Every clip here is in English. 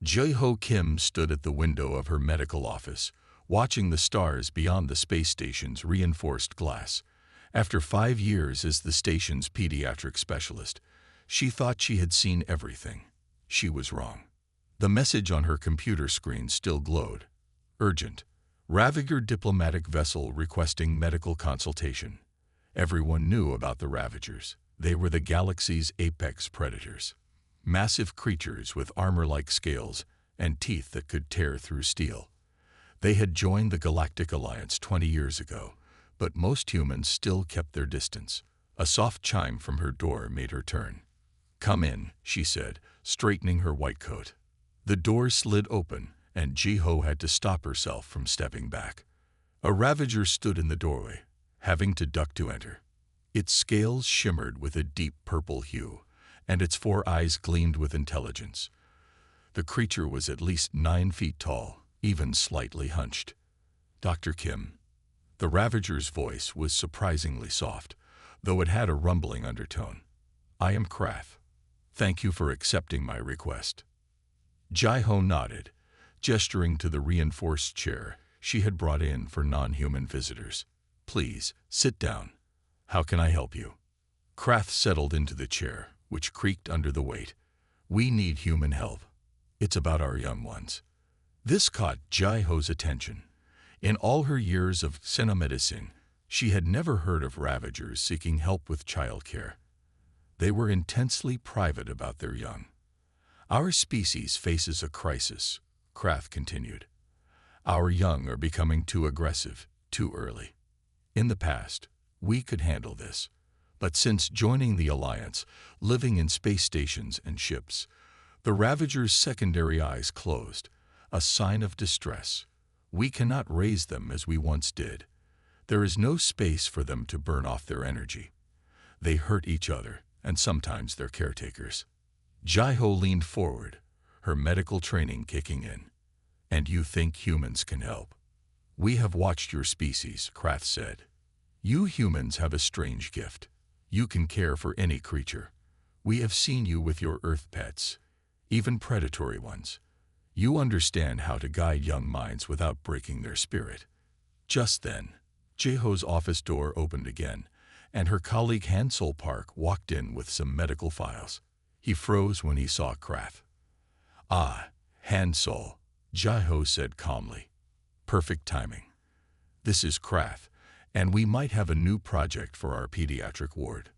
Jae-ho Kim stood at the window of her medical office, watching the stars beyond the space station's reinforced glass. After 5 years as the station's pediatric specialist, she thought she had seen everything. She was wrong. The message on her computer screen still glowed. Urgent. Ravager diplomatic vessel requesting medical consultation. Everyone knew about the Ravagers. They were the galaxy's apex predators. Massive creatures with armor-like scales and teeth that could tear through steel. They had joined the Galactic Alliance 20 years ago, but most humans still kept their distance. A soft chime from her door made her turn. "Come in," she said, straightening her white coat. The door slid open, and Jae-ho had to stop herself from stepping back. A Ravager stood in the doorway, having to duck to enter. Its scales shimmered with a deep purple hue, and its 4 eyes gleamed with intelligence. The creature was at least 9 feet tall, even slightly hunched. "Dr. Kim." The Ravager's voice was surprisingly soft, though it had a rumbling undertone. "I am Krath. Thank you for accepting my request." Jae-ho nodded, gesturing to the reinforced chair she had brought in for non-human visitors. "Please, sit down. How can I help you?" Krath settled into the chair, which creaked under the weight. "We need human help. It's about our young ones." This caught Jae-ho's attention. In all her years of xenomedicine, she had never heard of Ravagers seeking help with childcare. They were intensely private about their young. "Our species faces a crisis," Krath continued. "Our young are becoming too aggressive, too early. In the past, we could handle this. But since joining the Alliance, living in space stations and ships, the Ravagers' secondary eyes closed, a sign of distress. We cannot raise them as we once did. There is no space for them to burn off their energy. They hurt each other, and sometimes their caretakers." Jae-ho leaned forward, her medical training kicking in. "And you think humans can help?" "We have watched your species," Krath said. "You humans have a strange gift. You can care for any creature. We have seen you with your Earth pets, even predatory ones. You understand how to guide young minds without breaking their spirit." Just then, Jae-ho's office door opened again, and her colleague Hansol Park walked in with some medical files. He froze when he saw Krath. "Ah, Hansol," Jae-ho said calmly. "Perfect timing. This is Krath, and we might have a new project for our pediatric ward."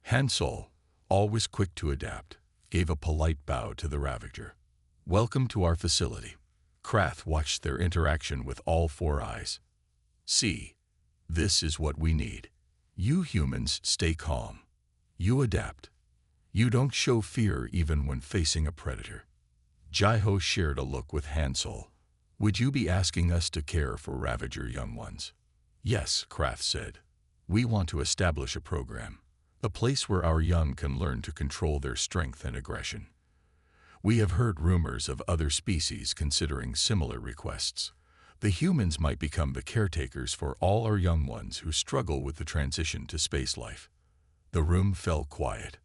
Hansol, always quick to adapt, gave a polite bow to the Ravager. "Welcome to our facility." Krath watched their interaction with all 4 eyes. "See, this is what we need. You humans stay calm. You adapt. You don't show fear even when facing a predator." Jae-ho shared a look with Hansol. "Would you be asking us to care for Ravager young ones?" "Yes," Krath said. "We want to establish a program, a place where our young can learn to control their strength and aggression. We have heard rumors of other species considering similar requests. The humans might become the caretakers for all our young ones who struggle with the transition to space life." The room fell quiet.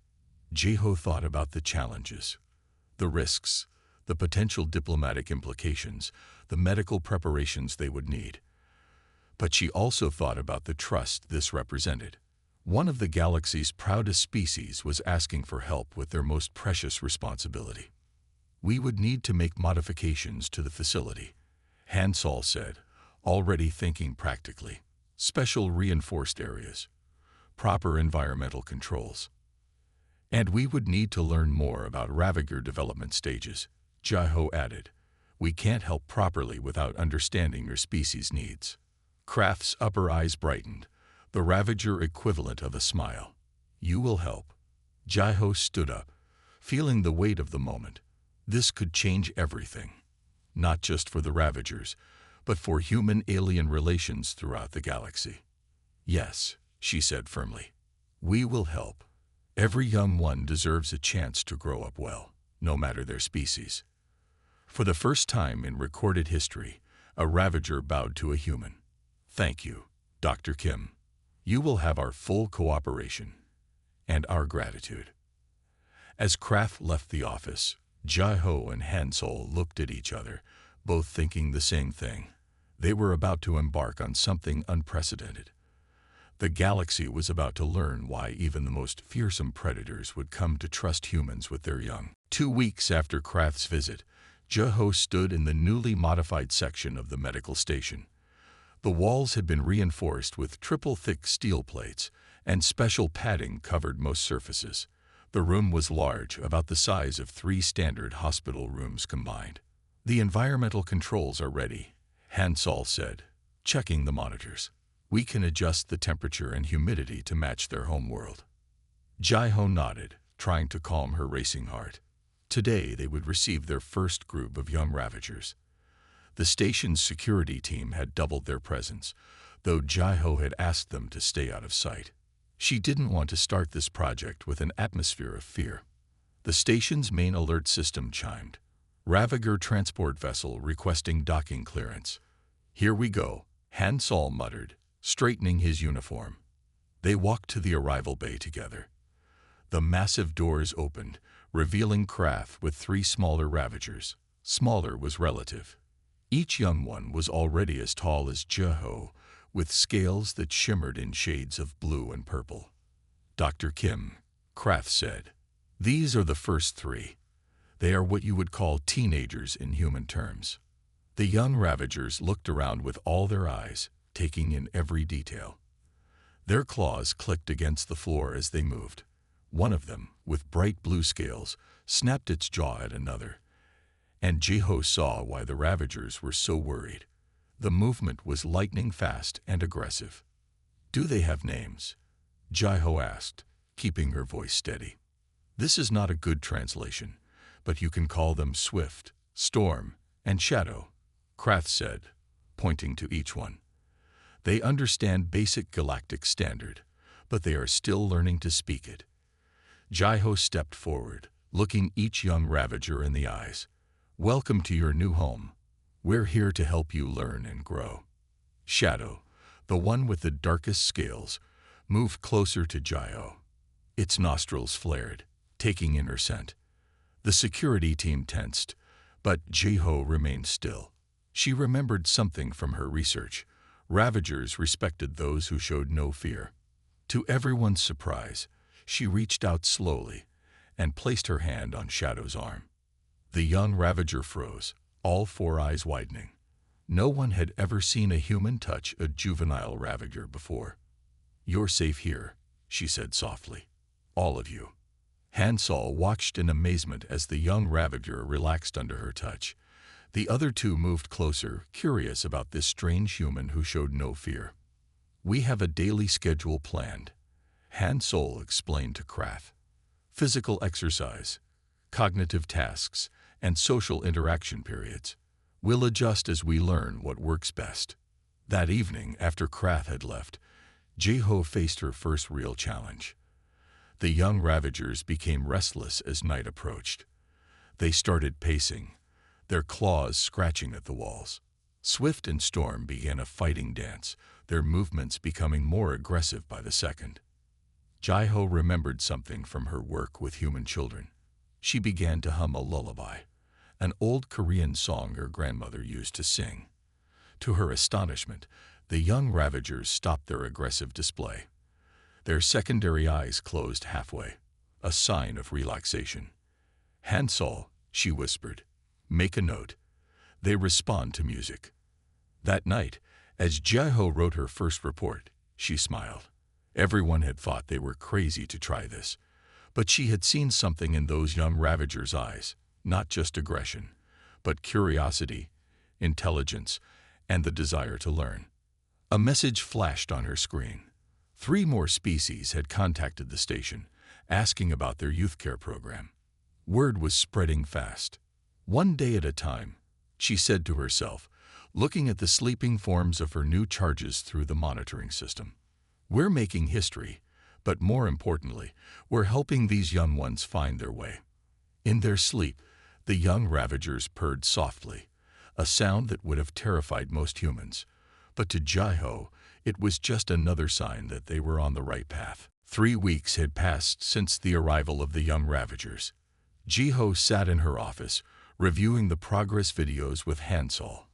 Jae-ho thought about the challenges, the risks, the potential diplomatic implications, the medical preparations they would need. But she also thought about the trust this represented. One of the galaxy's proudest species was asking for help with their most precious responsibility. "We would need to make modifications to the facility," Hansol said, already thinking practically. "Special reinforced areas, proper environmental controls. And we would need to learn more about Ravager development stages," Jae-ho added. "We can't help properly without understanding your species' needs." Krath's upper eyes brightened, the Ravager equivalent of a smile. "You will help." Jae-ho stood up, feeling the weight of the moment. This could change everything, not just for the Ravagers, but for human-alien relations throughout the galaxy. "Yes," she said firmly. "We will help. Every young one deserves a chance to grow up well, no matter their species." For the first time in recorded history, a Ravager bowed to a human. "Thank you, Dr. Kim. You will have our full cooperation and our gratitude." As Krath left the office, Jai-Ho and Han-Sol looked at each other, both thinking the same thing. They were about to embark on something unprecedented. The galaxy was about to learn why even the most fearsome predators would come to trust humans with their young. 2 weeks after Krath's visit, Jai-Ho stood in the newly modified section of the medical station. The walls had been reinforced with triple-thick steel plates, and special padding covered most surfaces. The room was large, about the size of 3 standard hospital rooms combined. "The environmental controls are ready," Han-Sol said, checking the monitors. "We can adjust the temperature and humidity to match their homeworld." Jai-Ho nodded, trying to calm her racing heart. Today they would receive their first group of young Ravagers. The station's security team had doubled their presence, though Jai-Ho had asked them to stay out of sight. She didn't want to start this project with an atmosphere of fear. The station's main alert system chimed. "Ravager transport vessel requesting docking clearance." "Here we go," Han-Sol muttered, straightening his uniform. They walked to the arrival bay together. The massive doors opened, revealing Krath with 3 smaller Ravagers. Smaller was relative. Each young one was already as tall as Jai-Ho, with scales that shimmered in shades of blue and purple. "Dr. Kim," Krath said, "these are the first 3. They are what you would call teenagers in human terms." The young Ravagers looked around with all their eyes, taking in every detail. Their claws clicked against the floor as they moved. One of them, with bright blue scales, snapped its jaw at another, and Jai-Ho saw why the Ravagers were so worried. The movement was lightning fast and aggressive. "Do they have names?" Jai-Ho asked, keeping her voice steady. "This is not a good translation, but you can call them Swift, Storm, and Shadow," Krath said, pointing to each one. "They understand basic galactic standard, but they are still learning to speak it." Jai-Ho stepped forward, looking each young Ravager in the eyes. "Welcome to your new home. We're here to help you learn and grow." Shadow, the one with the darkest scales, moved closer to Jai-Ho. Its nostrils flared, taking in her scent. The security team tensed, but Jai-Ho remained still. She remembered something from her research. Ravagers respected those who showed no fear. To everyone's surprise, she reached out slowly and placed her hand on Shadow's arm. The young Ravager froze, all 4 eyes widening. No one had ever seen a human touch a juvenile Ravager before. "You're safe here," she said softly. "All of you." Han-Sol watched in amazement as the young Ravager relaxed under her touch. The other 2 moved closer, curious about this strange human who showed no fear. "We have a daily schedule planned," Han-Sol explained to Krath. "Physical exercise, cognitive tasks, and social interaction periods. We'll adjust as we learn what works best." That evening, after Krath had left, Jai-Ho faced her first real challenge. The young Ravagers became restless as night approached. They started pacing, their claws scratching at the walls. Swift and Storm began a fighting dance, their movements becoming more aggressive by the second. Jai-Ho remembered something from her work with human children. She began to hum a lullaby, an old Korean song her grandmother used to sing. To her astonishment, the young Ravagers stopped their aggressive display. Their secondary eyes closed halfway, a sign of relaxation. "Han-Sol," she whispered, "make a note. They respond to music." That night, as Jai-Ho wrote her first report, she smiled. Everyone had thought they were crazy to try this, but she had seen something in those young Ravagers' eyes, not just aggression, but curiosity, intelligence, and the desire to learn. A message flashed on her screen. 3 more species had contacted the station, asking about their youth care program. Word was spreading fast. "One day at a time," she said to herself, looking at the sleeping forms of her new charges through the monitoring system. "We're making history, but more importantly, we're helping these young ones find their way." In their sleep, the young Ravagers purred softly, a sound that would have terrified most humans. But to Jai-Ho, it was just another sign that they were on the right path. 3 weeks had passed since the arrival of the young Ravagers. Jiho sat in her office, reviewing the progress videos with Hansol.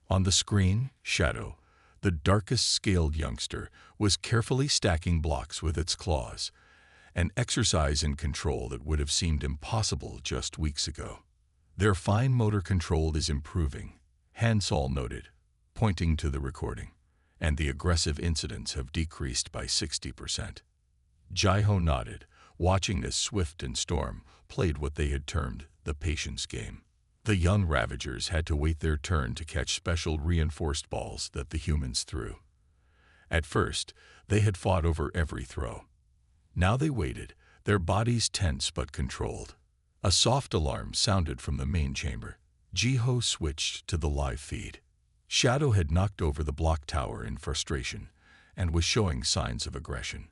On the screen, Shadow, the darkest-scaled youngster, was carefully stacking blocks with its claws, an exercise in control that would have seemed impossible just weeks ago. Their fine motor control is improving, Hansol noted, pointing to the recording, and the aggressive incidents have decreased by 60%. Jiho nodded, watching as Swift and Storm played what they had termed the patience game. The young Ravagers had to wait their turn to catch special reinforced balls that the humans threw. At first, they had fought over every throw. Now they waited, their bodies tense but controlled. A soft alarm sounded from the main chamber. Jiho switched to the live feed. Shadow had knocked over the block tower in frustration and was showing signs of aggression.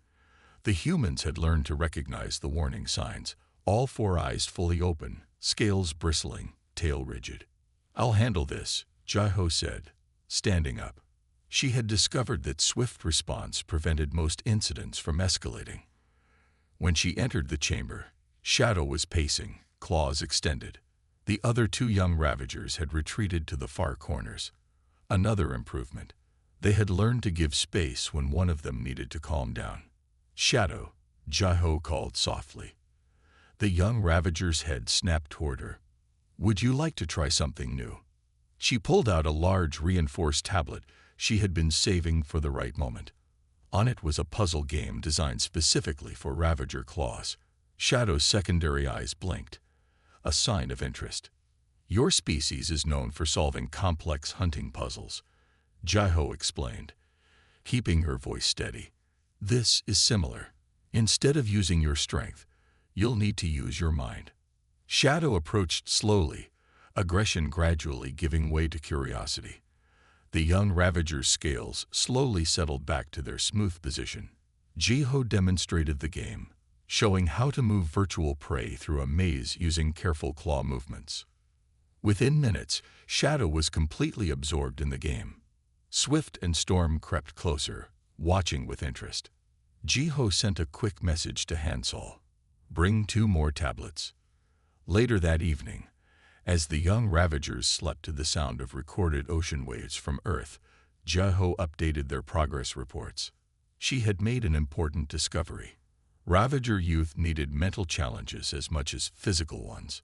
The humans had learned to recognize the warning signs, all four eyes fully open, scales bristling, tail rigid. "I'll handle this," Jiho said, standing up. She had discovered that swift response prevented most incidents from escalating. When she entered the chamber, Shadow was pacing, claws extended. The other two young Ravagers had retreated to the far corners. Another improvement. They had learned to give space when one of them needed to calm down. "Shadow," Jiho called softly. The young Ravager's head snapped toward her. "Would you like to try something new?" She pulled out a large reinforced tablet she had been saving for the right moment. On it was a puzzle game designed specifically for Ravager claws. Shadow's secondary eyes blinked, a sign of interest. "Your species is known for solving complex hunting puzzles," Jiho explained, keeping her voice steady. "This is similar. Instead of using your strength, you'll need to use your mind." Shadow approached slowly, aggression gradually giving way to curiosity. The young Ravager's scales slowly settled back to their smooth position. Jiho demonstrated the game, showing how to move virtual prey through a maze using careful claw movements. Within minutes, Shadow was completely absorbed in the game. Swift and Storm crept closer, watching with interest. Jiho sent a quick message to Hansol. "Bring 2 more tablets." Later that evening, as the young Ravagers slept to the sound of recorded ocean waves from Earth, Jiho updated their progress reports. She had made an important discovery. Ravager youth needed mental challenges as much as physical ones.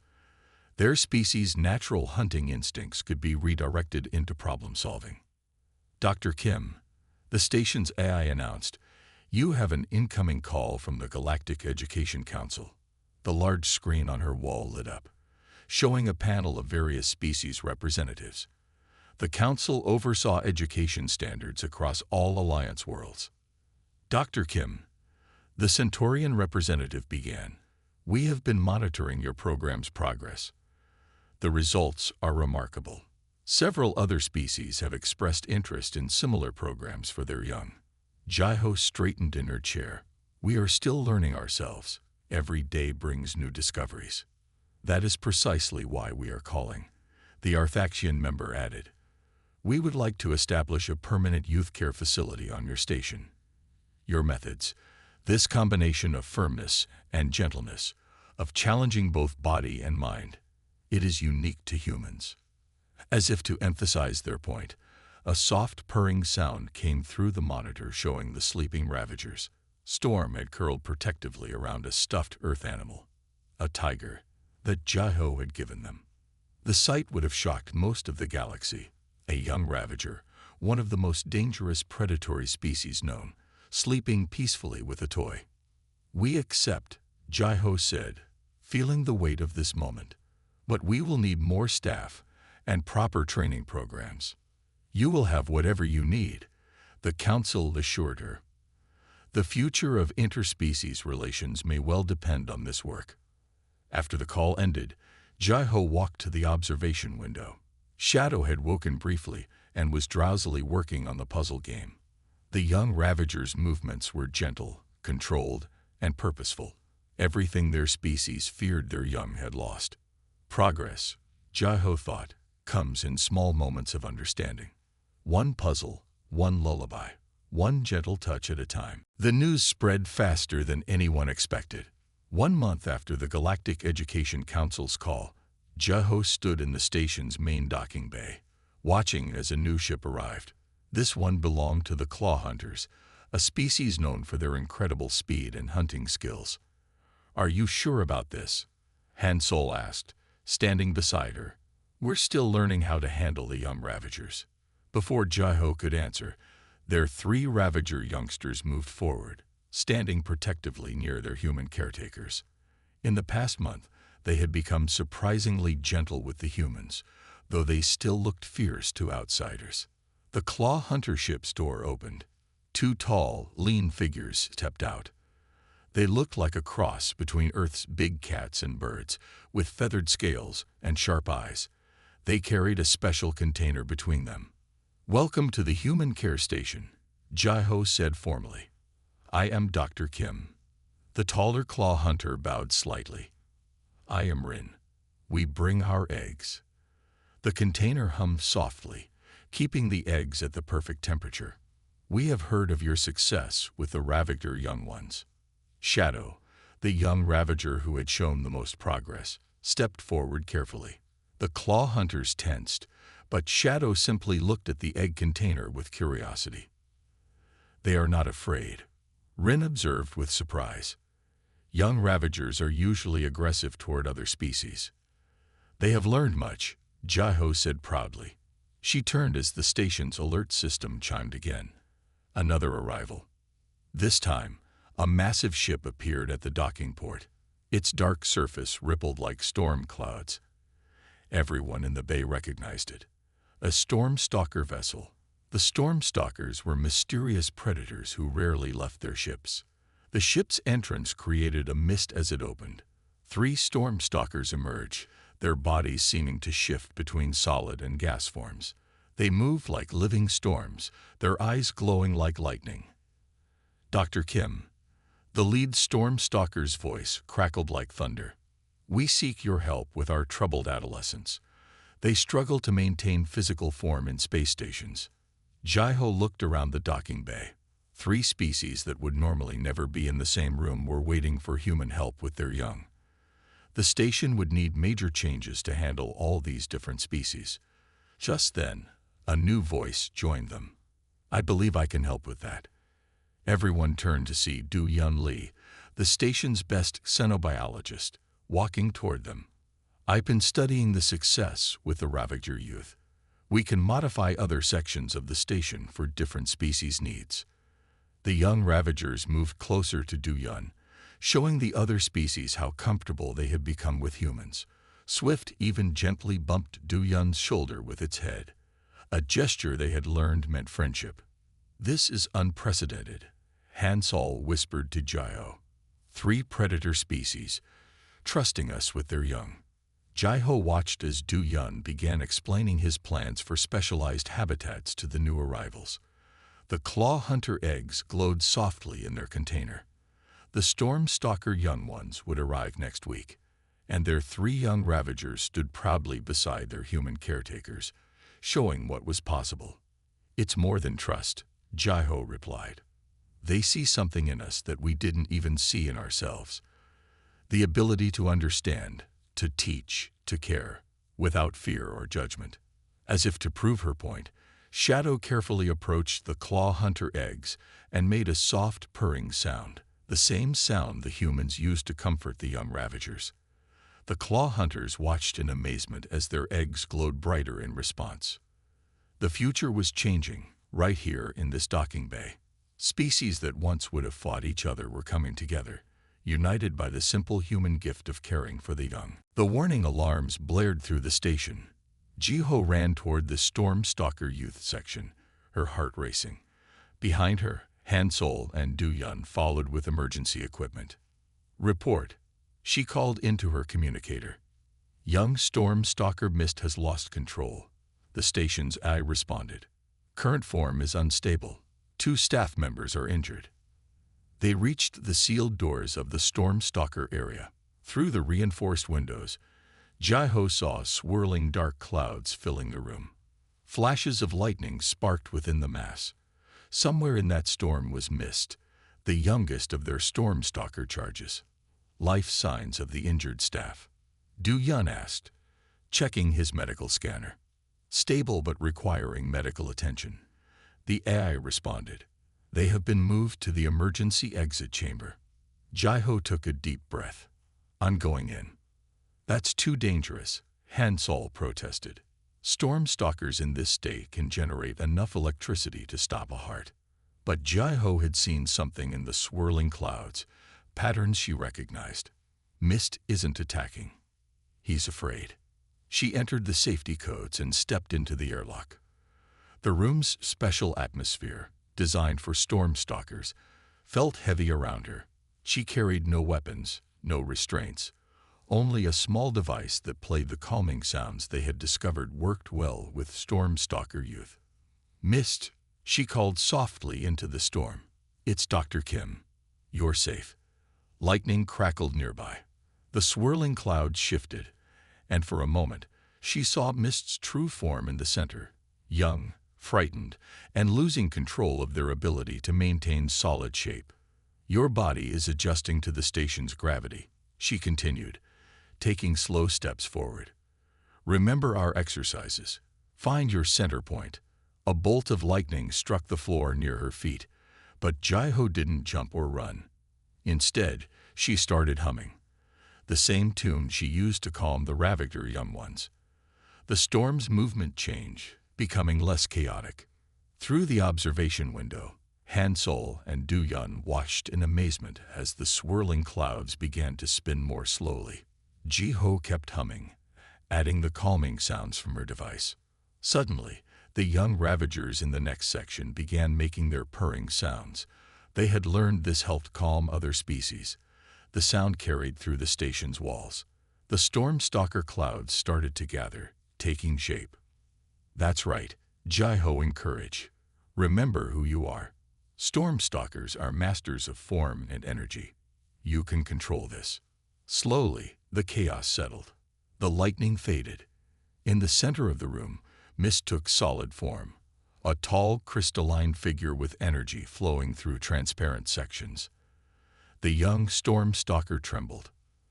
Their species' natural hunting instincts could be redirected into problem-solving. "Dr. Kim," the station's AI announced, "you have an incoming call from the Galactic Education Council." The large screen on her wall lit up, showing a panel of various species representatives. The council oversaw education standards across all Alliance worlds. "Dr. Kim," the Centaurian representative began, "we have been monitoring your program's progress. The results are remarkable. Several other species have expressed interest in similar programs for their young." Jiho straightened in her chair. "We are still learning ourselves. Every day brings new discoveries." "That is precisely why we are calling," the Arthaxian member added. "We would like to establish a permanent youth care facility on your station. Your methods, this combination of firmness and gentleness, of challenging both body and mind, it is unique to humans." As if to emphasize their point, a soft purring sound came through the monitor showing the sleeping Ravagers. Storm had curled protectively around a stuffed earth animal, a tiger, that Jiho had given them. The sight would have shocked most of the galaxy. A young Ravager, one of the most dangerous predatory species known, sleeping peacefully with a toy. "We accept," Jiho said, feeling the weight of this moment. "But we will need more staff and proper training programs." "You will have whatever you need," the council assured her. "The future of interspecies relations may well depend on this work." After the call ended, Jiho walked to the observation window. Shadow had woken briefly and was drowsily working on the puzzle game. The young Ravagers' movements were gentle, controlled, and purposeful. Everything their species feared their young had lost. Progress, Jiho thought, comes in small moments of understanding. One puzzle, one lullaby, one gentle touch at a time. The news spread faster than anyone expected. 1 month after the Galactic Education Council's call, Jeho stood in the station's main docking bay, watching as a new ship arrived. This one belonged to the Claw Hunters, a species known for their incredible speed and hunting skills. "Are you sure about this?" Han Solo asked, standing beside her. "We're still learning how to handle the young Ravagers." Before Jeho could answer, their 3 Ravager youngsters moved forward, standing protectively near their human caretakers. In the past month, they had become surprisingly gentle with the humans, though they still looked fierce to outsiders. The Claw Hunter ship's door opened. 2 tall, lean figures stepped out. They looked like a cross between Earth's big cats and birds, with feathered scales and sharp eyes. They carried a special container between them. "Welcome to the Human Care Station," Jeho said formally. "I am Dr. Kim." The taller Claw Hunter bowed slightly. "I am Rin. We bring our eggs." The container hummed softly, keeping the eggs at the perfect temperature. "We have heard of your success with the Ravager young ones." Shadow, the young Ravager who had shown the most progress, stepped forward carefully. The Claw Hunters tensed, but Shadow simply looked at the egg container with curiosity. "They are not afraid," Rin observed with surprise. "Young Ravagers are usually aggressive toward other species." "They have learned much," Jeho said proudly. She turned as the station's alert system chimed again. Another arrival. This time, a massive ship appeared at the docking port. Its dark surface rippled like storm clouds. Everyone in the bay recognized it. A storm stalker vessel. The storm stalkers were mysterious predators who rarely left their ships. The ship's entrance created a mist as it opened. 3 storm stalkers emerged, their bodies seeming to shift between solid and gas forms. They moved like living storms, their eyes glowing like lightning. "Dr. Kim." The lead storm stalker's voice crackled like thunder. "We seek your help with our troubled adolescents. They struggle to maintain physical form in space stations." Jeho looked around the docking bay. 3 species that would normally never be in the same room were waiting for human help with their young. The station would need major changes to handle all these different species. Just then, a new voice joined them. "I believe I can help with that." Everyone turned to see Du Yun Lee, the station's best xenobiologist, walking toward them. "I've been studying the success with the Ravager youth. We can modify other sections of the station for different species needs." The young Ravagers moved closer to Du Yun, showing the other species how comfortable they had become with humans. Swift even gently bumped Du Yun's shoulder with its head. A gesture they had learned meant friendship. "This is unprecedented," Han Solo whispered to Jeho. 3 predator species, trusting us with their young." Jeho watched as Du Yun began explaining his plans for specialized habitats to the new arrivals. The Claw Hunter eggs glowed softly in their container. The Storm Stalker young ones would arrive next week, and their 3 young Ravagers stood proudly beside their human caretakers, showing what was possible. "It's more than trust," Jeho replied. "They see something in us that we didn't even see in ourselves. The ability to understand, to teach, to care, without fear or judgment." As if to prove her point, Shadow carefully approached the Claw Hunter eggs and made a soft purring sound, the same sound the humans used to comfort the young Ravagers. The Claw Hunters watched in amazement as their eggs glowed brighter in response. The future was changing, right here in this docking bay. Species that once would have fought each other were coming together, united by the simple human gift of caring for the young. The warning alarms blared through the station. Jeho ran toward the Storm Stalker youth section, her heart racing. Behind her, Han Solo and Du Yun followed with emergency equipment. "Report," she called into her communicator. "Young Storm Stalker Mist has lost control," the station's eye responded. "Current form is unstable. 2 staff members are injured." They reached the sealed doors of the Storm Stalker area. Through the reinforced windows, Jeho saw swirling dark clouds filling the room. Flashes of lightning sparked within the mass. Somewhere in that storm was Mist, the youngest of their Storm Stalker charges. Life signs of the injured staff. Du Yun asked, checking his medical scanner. Stable but requiring medical attention. The AI responded. They have been moved to the emergency exit chamber. Jai-Ho took a deep breath. I'm going in. That's too dangerous, Han Sol protested. Storm stalkers in this state can generate enough electricity to stop a heart. But Jai-Ho had seen something in the swirling clouds, patterns she recognized. Mist isn't attacking. He's afraid. She entered the safety codes and stepped into the airlock. The room's special atmosphere, designed for storm stalkers, felt heavy around her. She carried no weapons, no restraints, only a small device that played the calming sounds they had discovered worked well with storm stalker youth. Mist, she called softly into the storm. It's Dr. Kim. You're safe. Lightning crackled nearby. The swirling clouds shifted, and for a moment, she saw Mist's true form in the center, young, frightened, and losing control of their ability to maintain solid shape. Your body is adjusting to the station's gravity, she continued, taking slow steps forward. Remember our exercises. Find your center point. A bolt of lightning struck the floor near her feet, but Jai-Ho didn't jump or run. Instead, she started humming, the same tune she used to calm the Ravager young ones. The storm's movement changed, becoming less chaotic. Through the observation window, Han Sol and Du Yun watched in amazement as the swirling clouds began to spin more slowly. Jai-Ho kept humming, adding the calming sounds from her device. Suddenly, the young Ravagers in the next section began making their purring sounds. They had learned this helped calm other species. The sound carried through the station's walls. The storm stalker clouds started to gather, taking shape. That's right, Jai-Ho encouraged. Remember who you are. Storm stalkers are masters of form and energy. You can control this. Slowly, the chaos settled. The lightning faded. In the center of the room, Mist took solid form. A tall, crystalline figure with energy flowing through transparent sections. The young storm stalker trembled.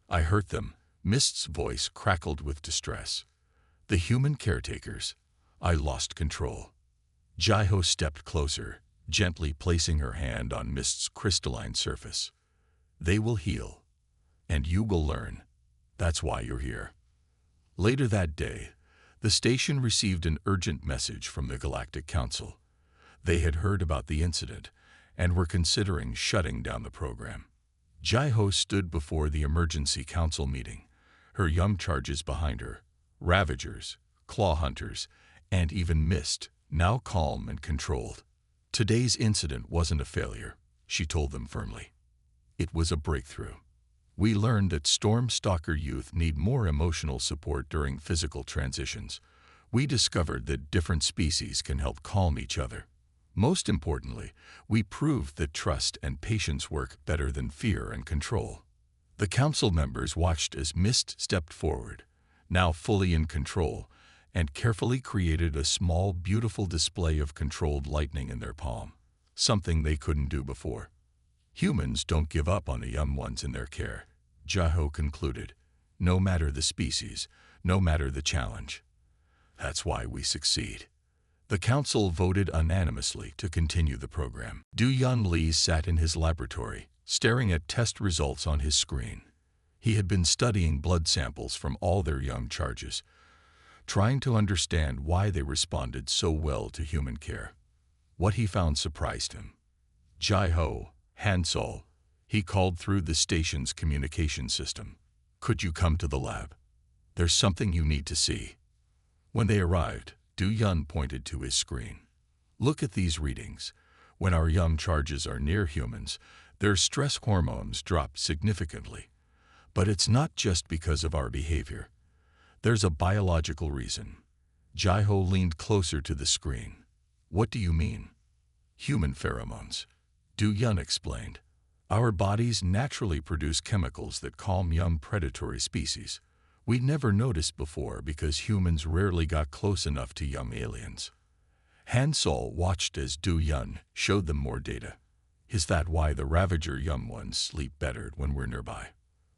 I hurt them. Mist's voice crackled with distress. The human caretakers. I lost control. Jai-Ho stepped closer, gently placing her hand on Mist's crystalline surface. They will heal, and you will learn. That's why you're here. Later that day, the station received an urgent message from the Galactic Council. They had heard about the incident and were considering shutting down the program. Jai-Ho stood before the emergency council meeting, her young charges behind her, Ravagers, Claw Hunters, and even Mist, now calm and controlled. Today's incident wasn't a failure, she told them firmly. It was a breakthrough. We learned that storm stalker youth need more emotional support during physical transitions. We discovered that different species can help calm each other. Most importantly, we proved that trust and patience work better than fear and control. The council members watched as Mist stepped forward, now fully in control, and carefully created a small, beautiful display of controlled lightning in their palm, something they couldn't do before. Humans don't give up on the young ones in their care, Jai-Ho concluded, no matter the species, no matter the challenge. That's why we succeed. The council voted unanimously to continue the program. Du Yun Li sat in his laboratory, staring at test results on his screen. He had been studying blood samples from all their young charges, trying to understand why they responded so well to human care. What he found surprised him. Jai-Ho, Han Sol, he called through the station's communication system. Could you come to the lab? There's something you need to see. When they arrived, Du Yun pointed to his screen. Look at these readings. When our young charges are near humans, their stress hormones drop significantly. But it's not just because of our behavior. There's a biological reason. Jai-Ho leaned closer to the screen. What do you mean? Human pheromones. Du Yun explained. Our bodies naturally produce chemicals that calm young predatory species. We'd never noticed before because humans rarely got close enough to young aliens. Han Sol watched as Du Yun showed them more data. Is that why the Ravager young ones sleep better when we're nearby?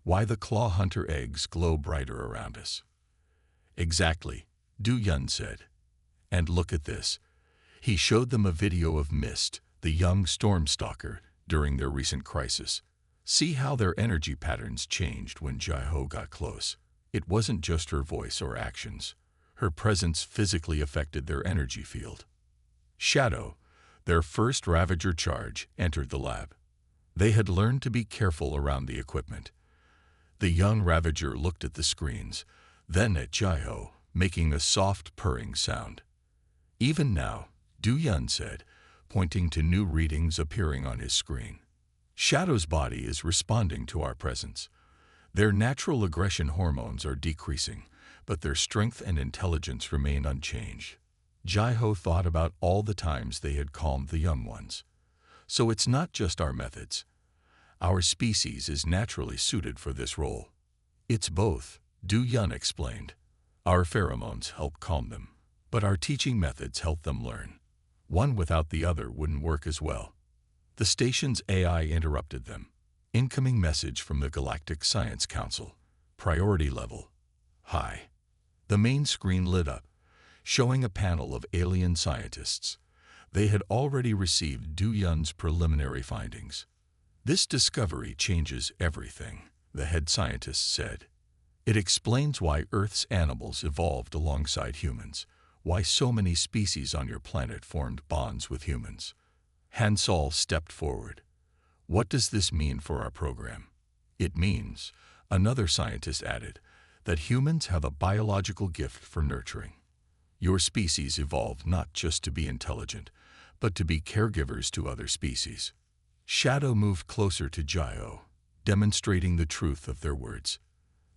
Why the claw hunter eggs glow brighter around us. Exactly, Du Yun said. And look at this. He showed them a video of Mist, the young stormstalker, during their recent crisis. See how their energy patterns changed when Jai-Ho got close. It wasn't just her voice or actions. Her presence physically affected their energy field. Shadow, their first Ravager charge, entered the lab. They had learned to be careful around the equipment. The young Ravager looked at the screens, then at Jai-Ho, making a soft purring sound. Even now, Du Yun said, pointing to new readings appearing on his screen. Shadow's body is responding to our presence. Their natural aggression hormones are decreasing, but their strength and intelligence remain unchanged. Jai-Ho thought about all the times they had calmed the young ones. So it's not just our methods. Our species is naturally suited for this role. It's both, Du Yun explained. Our pheromones help calm them, but our teaching methods help them learn. One without the other wouldn't work as well. The station's AI interrupted them. Incoming message from the Galactic Science Council. Priority level. High. The main screen lit up, showing a panel of alien scientists. They had already received Du Yun's preliminary findings. This discovery changes everything, the head scientist said. It explains why Earth's animals evolved alongside humans, why so many species on your planet formed bonds with humans. Han Sol stepped forward. What does this mean for our program? It means, another scientist added, that humans have a biological gift for nurturing. Your species evolved not just to be intelligent, but to be caregivers to other species. Shadow moved closer to Jai-Ho, demonstrating the truth of their words.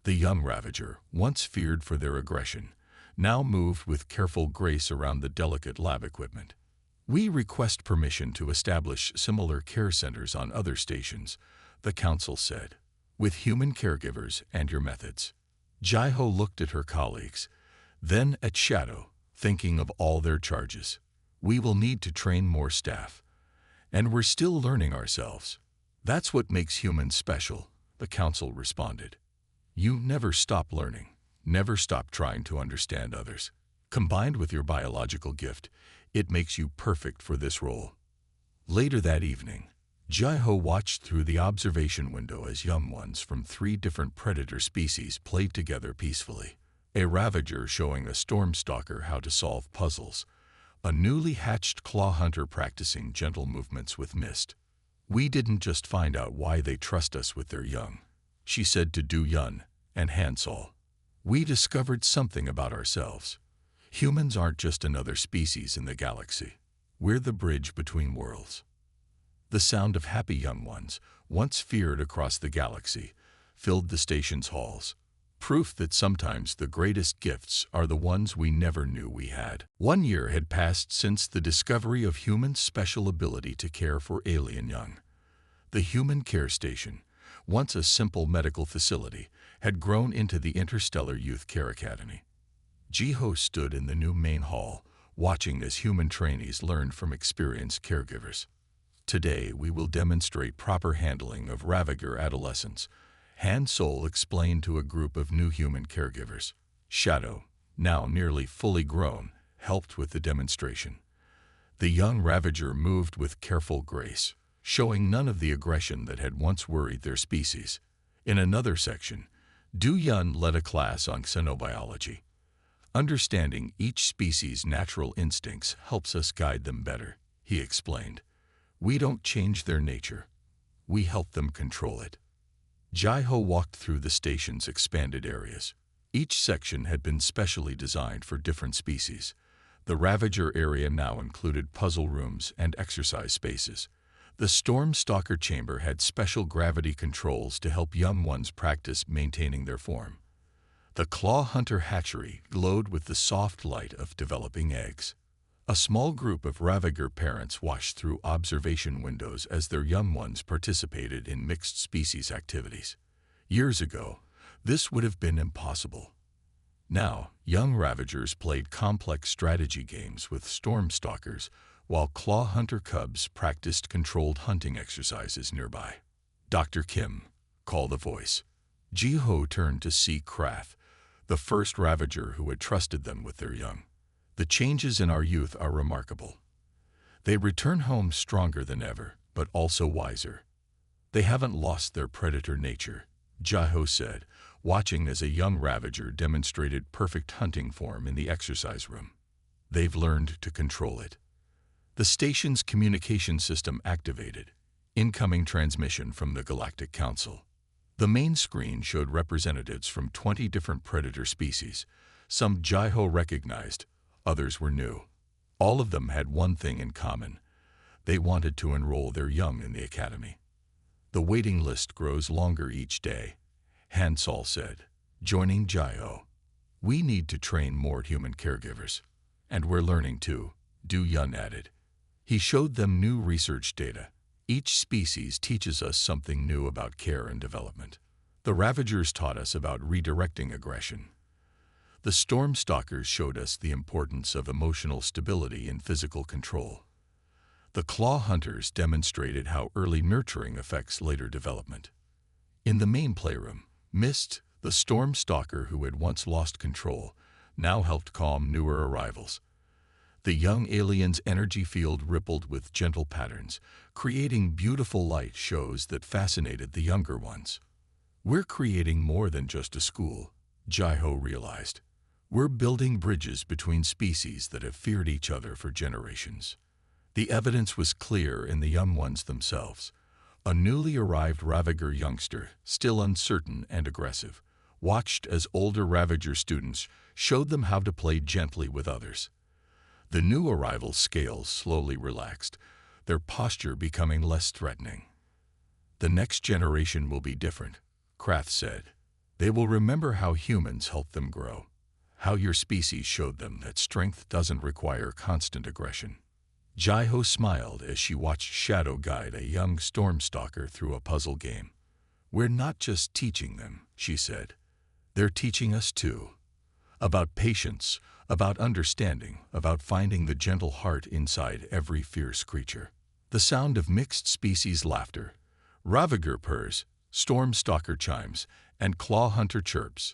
The young Ravager, once feared for their aggression, now moved with careful grace around the delicate lab equipment. We request permission to establish similar care centers on other stations, the council said, with human caregivers and your methods. Jai-Ho looked at her colleagues, then at Shadow, thinking of all their charges. We will need to train more staff. And we're still learning ourselves. That's what makes humans special, the council responded. You never stop learning, never stop trying to understand others. Combined with your biological gift, it makes you perfect for this role. Later that evening, Jai-Ho watched through the observation window as young ones from 3 different predator species played together peacefully. A Ravager showing a Stormstalker how to solve puzzles. A newly hatched claw hunter practicing gentle movements with Mist. We didn't just find out why they trust us with their young, she said to Du Yun and Han Sol. We discovered something about ourselves. Humans aren't just another species in the galaxy. We're the bridge between worlds. The sound of happy young ones, once feared across the galaxy, filled the station's halls. Proof that sometimes the greatest gifts are the ones we never knew we had. 1 year had passed since the discovery of humans' special ability to care for alien young. The Human Care Station, once a simple medical facility, had grown into the Interstellar Youth Care Academy. Jai-Ho stood in the new main hall, watching as human trainees learned from experienced caregivers. Today we will demonstrate proper handling of Ravager adolescents, Han Sol explained to a group of new human caregivers. Shadow, now nearly fully grown, helped with the demonstration. The young Ravager moved with careful grace, showing none of the aggression that had once worried their species. In another section, Du Yun led a class on xenobiology. Understanding each species' natural instincts helps us guide them better, he explained. We don't change their nature. We help them control it. Jai-Ho walked through the station's expanded areas. Each section had been specially designed for different species. The Ravager area now included puzzle rooms and exercise spaces. The Stormstalker chamber had special gravity controls to help young ones practice maintaining their form. The Claw Hunter hatchery glowed with the soft light of developing eggs. A small group of Ravager parents watched through observation windows as their young ones participated in mixed species activities. Years ago, this would have been impossible. Now, young Ravagers played complex strategy games with Stormstalkers, while Claw Hunter cubs practiced controlled hunting exercises nearby. Dr. Kim, called a voice. Jiho turned to see Krath, the first Ravager who had trusted them with their young. The changes in our youth are remarkable. They return home stronger than ever, but also wiser. They haven't lost their predator nature, Jiho said, watching as a young Ravager demonstrated perfect hunting form in the exercise room. They've learned to control it. The station's communication system activated. Incoming transmission from the Galactic Council. The main screen showed representatives from 20 different predator species. Some Jiho recognized, others were new. All of them had one thing in common. They wanted to enroll their young in the academy. The waiting list grows longer each day, Hansol said, joining Jiho. We need to train more human caregivers. And we're learning too, Du Yun added. He showed them new research data. Each species teaches us something new about care and development. The Ravagers taught us about redirecting aggression. The Stormstalkers showed us the importance of emotional stability and physical control. The Claw Hunters demonstrated how early nurturing affects later development. In the main playroom, Mist, the Stormstalker who had once lost control, now helped calm newer arrivals. The young alien's energy field rippled with gentle patterns, creating beautiful light shows that fascinated the younger ones. We're creating more than just a school, Jiho realized. We're building bridges between species that have feared each other for generations. The evidence was clear in the young ones themselves. A newly arrived Ravager youngster, still uncertain and aggressive, watched as older Ravager students showed them how to play gently with others. The new arrival's scales slowly relaxed, their posture becoming less threatening. The next generation will be different, Krath said. They will remember how humans helped them grow, how your species showed them that strength doesn't require constant aggression. Jiho smiled as she watched Shadow guide a young Stormstalker through a puzzle game. We're not just teaching them, she said. They're teaching us too. About patience, about understanding, about finding the gentle heart inside every fierce creature. The sound of mixed species laughter, Ravager purrs, Stormstalker chimes, and Claw Hunter chirps,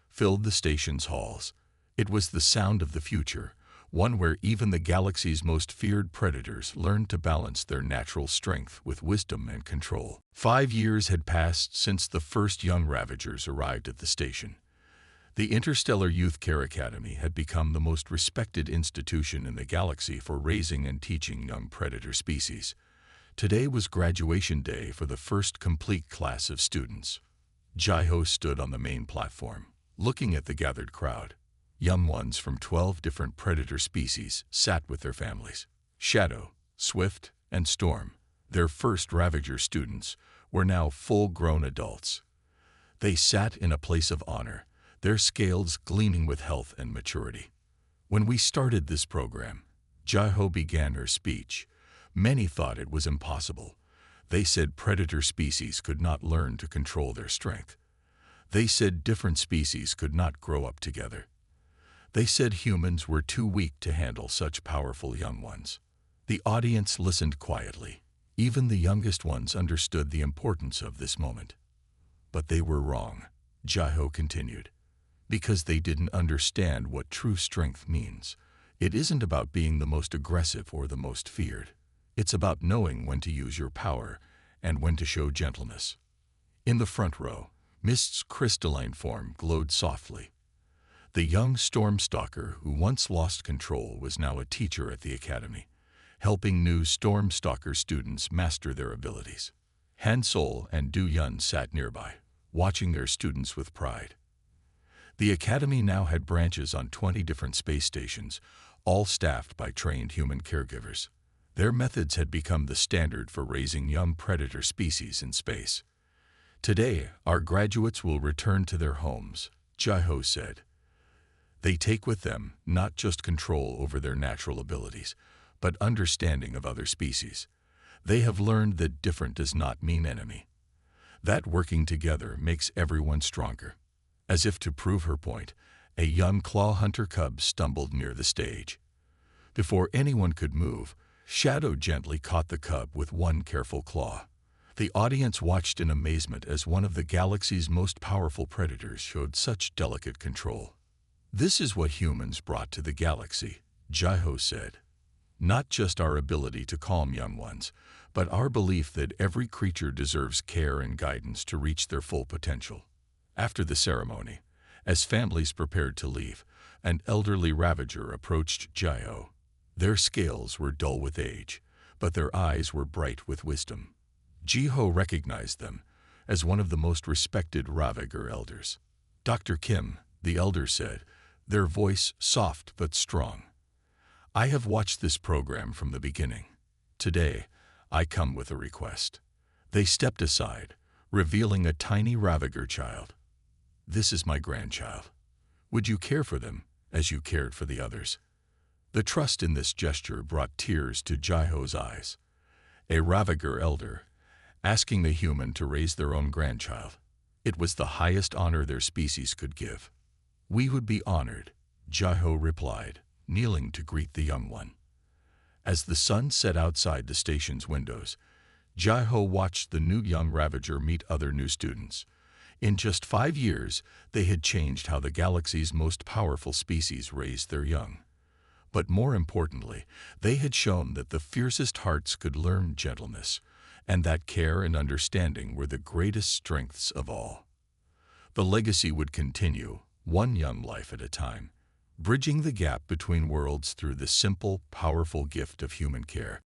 filled the station's halls. It was the sound of the future, one where even the galaxy's most feared predators learned to balance their natural strength with wisdom and control. 5 years had passed since the first young Ravagers arrived at the station. The Interstellar Youth Care Academy had become the most respected institution in the galaxy for raising and teaching young predator species. Today was graduation day for the first complete class of students. Jiho stood on the main platform, looking at the gathered crowd. Young ones from 12 different predator species sat with their families. Shadow, Swift, and Storm, their first Ravager students, were now full-grown adults. They sat in a place of honor, their scales gleaming with health and maturity. When we started this program, Jiho began her speech. Many thought it was impossible. They said predator species could not learn to control their strength. They said different species could not grow up together. They said humans were too weak to handle such powerful young ones. The audience listened quietly. Even the youngest ones understood the importance of this moment. But they were wrong, Jiho continued, because they didn't understand what true strength means. It isn't about being the most aggressive or the most feared. It's about knowing when to use your power and when to show gentleness. In the front row, Mist's crystalline form glowed softly. The young Stormstalker who once lost control was now a teacher at the academy, helping new Stormstalker students master their abilities. Hansol and Du Yun sat nearby, watching their students with pride. The academy now had branches on 20 different space stations, all staffed by trained human caregivers. Their methods had become the standard for raising young predator species in space. Today, our graduates will return to their homes, Jiho said. They take with them not just control over their natural abilities, but understanding of other species. They have learned that different does not mean enemy. That working together makes everyone stronger. As if to prove her point, a young Claw Hunter cub stumbled near the stage. Before anyone could move, Shadow gently caught the cub with one careful claw. The audience watched in amazement as one of the galaxy's most powerful predators showed such delicate control. "This is what humans brought to the galaxy," Jiho said. "Not just our ability to calm young ones, but our belief that every creature deserves care and guidance to reach their full potential." After the ceremony, as families prepared to leave, an elderly Ravager approached Jiho. Their scales were dull with age, but their eyes were bright with wisdom. Jiho recognized them as one of the most respected Ravager elders. "Dr. Kim," the elder said, their voice soft but strong. "I have watched this program from the beginning. Today, I come with a request." They stepped aside, revealing a tiny Ravager child. "This is my grandchild. Would you care for them as you cared for the others?" The trust in this gesture brought tears to Jiho's eyes. A Ravager elder, asking the human to raise their own grandchild. It was the highest honor their species could give. "We would be honored," Jiho replied, kneeling to greet the young one. As the sun set outside the station's windows, Jiho watched the new young Ravager meet other new students. In just 5 years, they had changed how the galaxy's most powerful species raised their young. But more importantly, they had shown that the fiercest hearts could learn gentleness, and that care and understanding were the greatest strengths of all. The legacy would continue, one young life at a time, bridging the gap between worlds through the simple, powerful gift of human care.